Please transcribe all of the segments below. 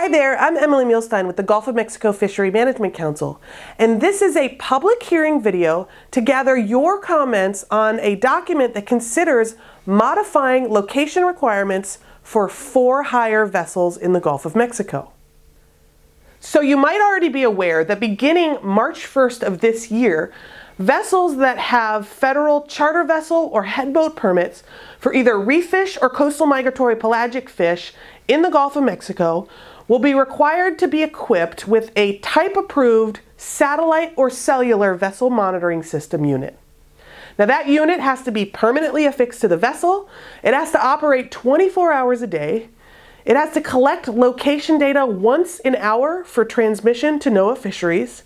Hi there, I'm Emily Mielstein with the Gulf of Mexico Fishery Management Council, and this is a public hearing video to gather your comments on a document that considers modifying location requirements for for-hire vessels in the Gulf of Mexico. So you might already be aware that beginning March 1st of this year, vessels that have federal charter vessel or headboat permits for either reef fish or coastal migratory pelagic fish in the Gulf of Mexico will be required to be equipped with a type-approved satellite or cellular vessel monitoring system unit. Now that unit has to be permanently affixed to the vessel, it has to operate 24 hours a day, it has to collect location data once an hour for transmission to NOAA fisheries,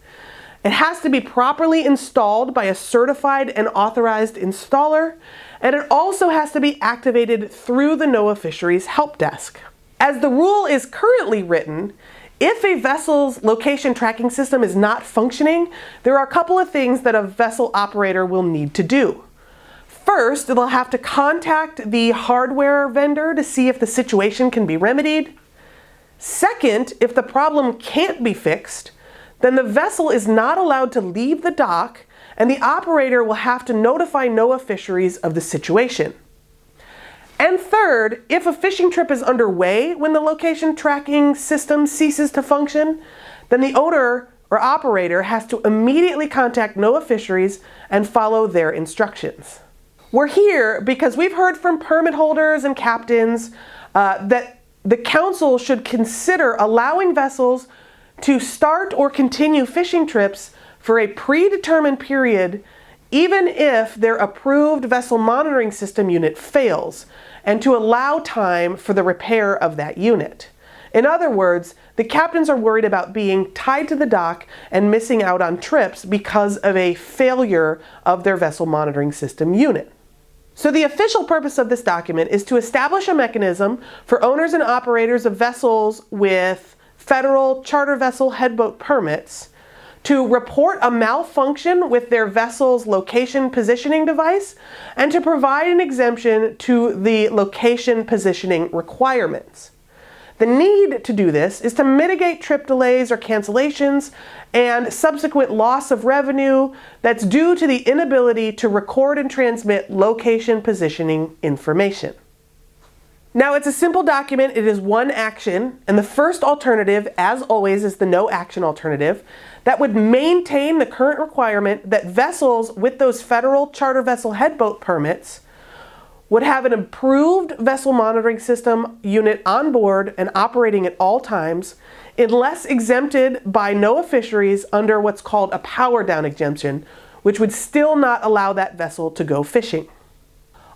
it has to be properly installed by a certified and authorized installer, and it also has to be activated through the NOAA fisheries help desk. As the rule is currently written, if a vessel's location tracking system is not functioning, there are a couple of things that a vessel operator will need to do. First, they'll have to contact the hardware vendor to see if the situation can be remedied. Second, if the problem can't be fixed, then the vessel is not allowed to leave the dock, and the operator will have to notify NOAA fisheries of the situation. And third, if a fishing trip is underway when the location tracking system ceases to function, then the owner or operator has to immediately contact NOAA fisheries and follow their instructions. We're here because we've heard from permit holders and captains that the council should consider allowing vessels to start or continue fishing trips for a predetermined period even if their approved vessel monitoring system unit fails, and to allow time for the repair of that unit. In other words, the captains are worried about being tied to the dock and missing out on trips because of a failure of their vessel monitoring system unit. So the official purpose of this document is to establish a mechanism for owners and operators of vessels with federal charter vessel headboat permits to report a malfunction with their vessel's location positioning device and to provide an exemption to the location positioning requirements. The need to do this is to mitigate trip delays or cancellations and subsequent loss of revenue that's due to the inability to record and transmit location positioning information. Now, it's a simple document. It is one action, and the first alternative, as always, is the no action alternative that would maintain the current requirement that vessels with those federal charter vessel headboat permits would have an improved vessel monitoring system unit on board and operating at all times, unless exempted by NOAA fisheries under what's called a power down exemption, which would still not allow that vessel to go fishing.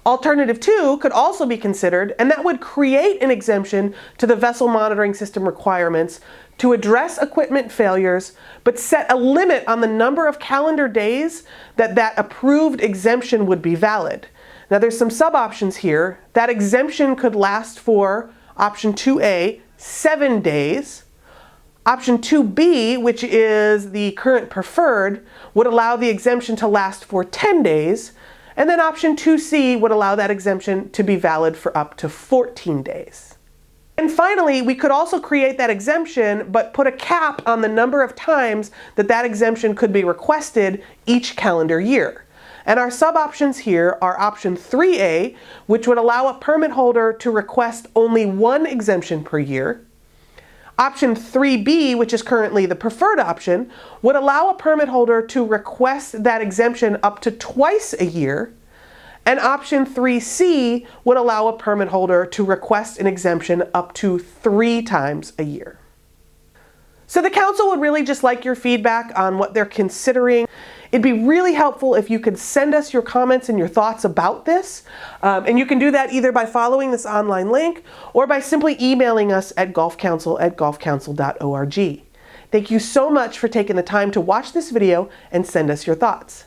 Alternative 2 could also be considered, and that would create an exemption to the vessel monitoring system requirements to address equipment failures, but set a limit on the number of calendar days that approved exemption would be valid. Now there's some sub-options here. That exemption could last for option 2A, 7 days. Option 2B, which is the current preferred, would allow the exemption to last for 10 days. And then option 2C would allow that exemption to be valid for up to 14 days. And finally, we could also create that exemption, but put a cap on the number of times that exemption could be requested each calendar year. And our sub-options here are option 3A, which would allow a permit holder to request only one exemption per year. Option 3B, which is currently the preferred option, would allow a permit holder to request that exemption up to twice a year. And option 3C would allow a permit holder to request an exemption up to 3 times a year. So the council would really just like your feedback on what they're considering. It'd be really helpful if you could send us your comments and your thoughts about this. And you can do that either by following this online link or by simply emailing us at gulfcouncil@gulfcouncil.org. Thank you so much for taking the time to watch this video and send us your thoughts.